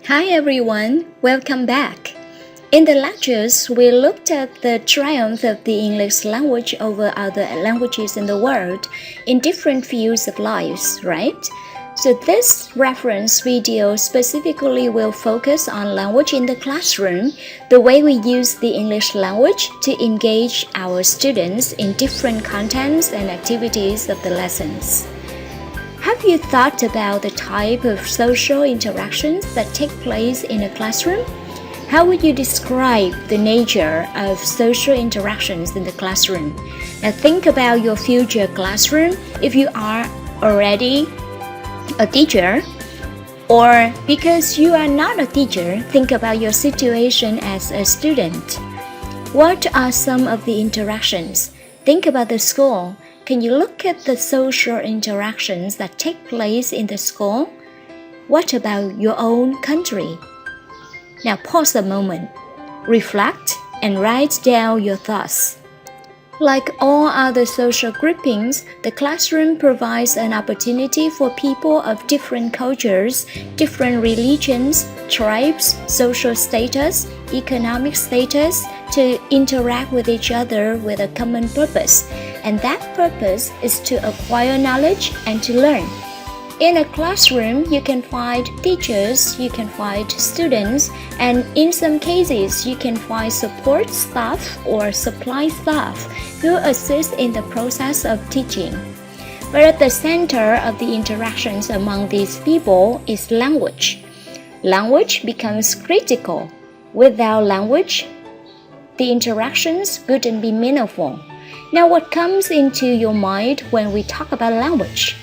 Hi everyone, welcome back. In the lectures, we looked at the triumph of the English language over other languages in the world in different fields of life, right? So this reference video specifically will focus on language in the classroom, the way we use the English language to engage our students in different contents and activities of the lessons. Have you thought about the type of social interactions that take place in a classroom? How would you describe the nature of social interactions in the classroom? Now think about your future classroom if you are already a teacher, or because you are not a teacher, think about your situation as a student. What are some of the interactions? Think about the school. Can you look at the social interactions that take place in the school? What about your own country? Now pause a moment, reflect, and write down your thoughts. Like all other social groupings, the classroom provides an opportunity for people of different cultures, different religions, tribes, social status, economic status to interact with each other with a common purpose. And that purpose is to acquire knowledge and to learn. In a classroom, you can find teachers, you can find students, and in some cases, you can find support staff or supply staff who assist in the process of teaching. But at the center of the interactions among these people is language. Language becomes critical. Without language, the interactions wouldn't be meaningful. Now, what comes into your mind when we talk about language?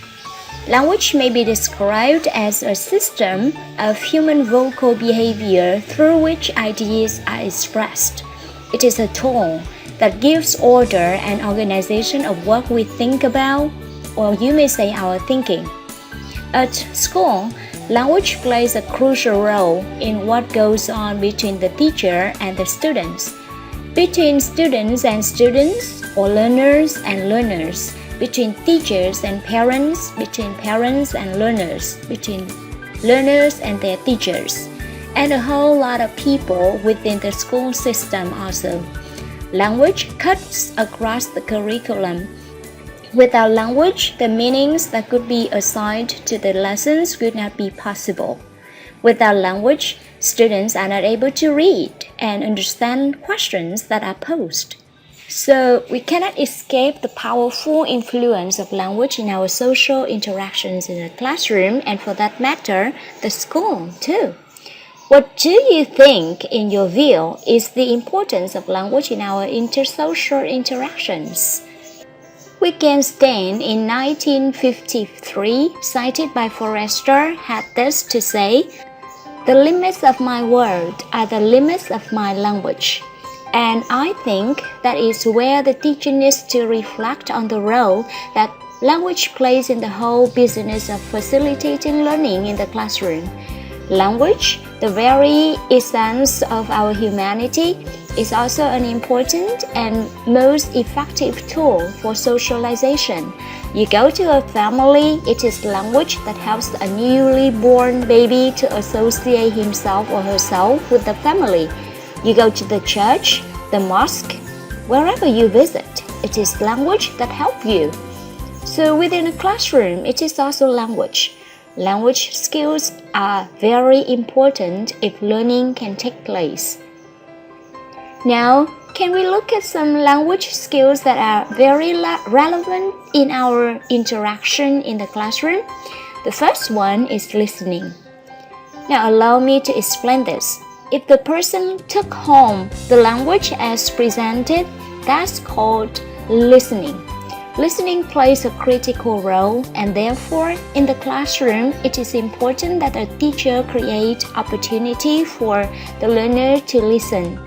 Language may be described as a system of human vocal behavior through which ideas are expressed. It is a tool that gives order and organization of what we think about, or you may say our thinking. At school, language plays a crucial role in what goes on between the teacher and the students, between students and students, or learners and learners, between teachers and parents, between parents and learners, between learners and their teachers, and a whole lot of people within the school system also. Language cuts across the curriculum. Without language, the meanings that could be assigned to the lessons would not be possible. Without language, students are not able to read and understand questions that are posed. So we cannot escape the powerful influence of language in our social interactions in the classroom, and for that matter, the school too. What do you think, in your view, is the importance of language in our intersocial interactions? Wittgenstein in 1953, cited by Forrester, had this to say, "The limits of my world are the limits of my language." And I think that is where the teacher needs to reflect on the role that language plays in the whole business of facilitating learning in the classroom. Language, the very essence of our humanity, is also an important and most effective tool for socialization. You go to a family, it is language that helps a newly born baby to associate himself or herself with the family. You go to the church, the mosque, wherever you visit, it is language that helps you. So within a classroom, it is also language. Language skills are very important if learning can take place. Now, can we look at some language skills that are very relevant in our interaction in the classroom? The first one is listening. Now, allow me to explain this. If the person took home the language as presented, that's called listening. Listening plays a critical role, and therefore, in the classroom, it is important that a teacher create opportunity for the learner to listen.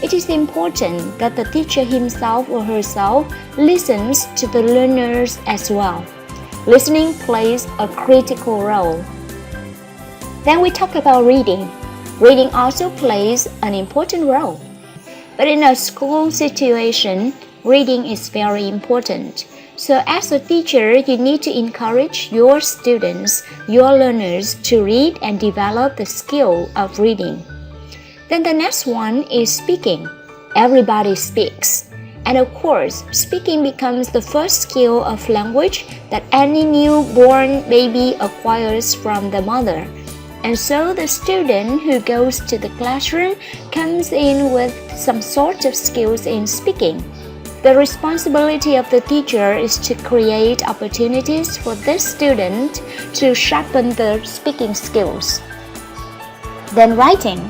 It is important that the teacher himself or herself listens to the learners as well. Listening plays a critical role. Then we talk about reading. Reading also plays an important role. But in a school situation, reading is very important. So as a teacher, you need to encourage your students, your learners to read and develop the skill of reading. Then the next one is speaking. Everybody speaks. And of course, speaking becomes the first skill of language that any newborn baby acquires from the mother. And so the student who goes to the classroom comes in with some sort of skills in speaking. The responsibility of the teacher is to create opportunities for this student to sharpen their speaking skills. Then writing.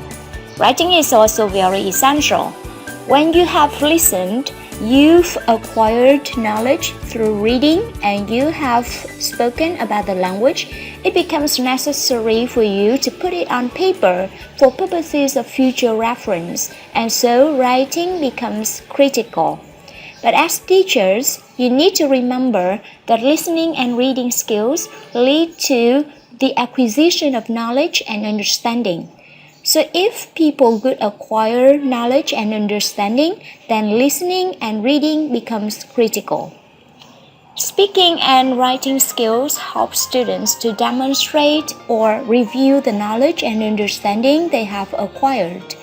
Writing is also very essential. When you have listened, you've acquired knowledge through reading and you have spoken about the language, it becomes necessary for you to put it on paper for purposes of future reference, and so writing becomes critical. But as teachers, you need to remember that listening and reading skills lead to the acquisition of knowledge and understanding. So if people could acquire knowledge and understanding, then listening and reading becomes critical. Speaking and writing skills help students to demonstrate or review the knowledge and understanding they have acquired.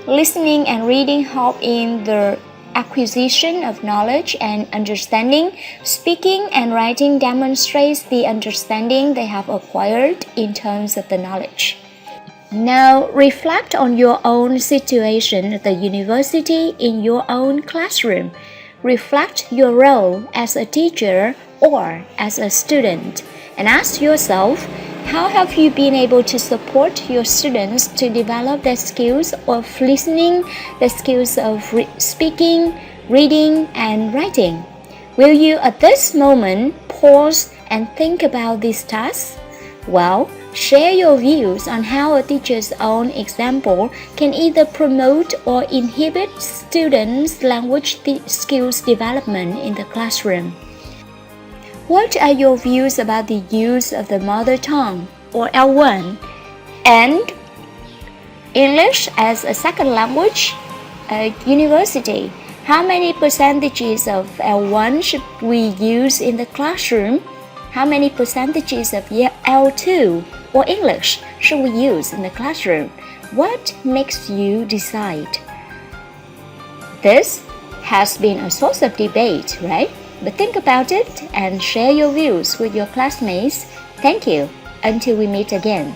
Listening and reading help in the acquisition of knowledge and understanding. Speaking and writing demonstrates the understanding they have acquired in terms of the knowledge. Now reflect on your own situation at the university in your own classroom. Reflect your role as a teacher or as a student and ask yourself, how have you been able to support your students to develop their skills of listening, the skills of speaking, reading, and writing? Will you at this moment pause and think about these tasks? Well, share your views on how a teacher's own example can either promote or inhibit students' language skills development in the classroom. What are your views about the use of the mother tongue, or L1, and English as a second language at university? How many percentages of L1 should we use in the classroom? How many percentages of L2 or English should we use in the classroom? What makes you decide? This has been a source of debate, right? But think about it and share your views with your classmates. Thank you. Until we meet again.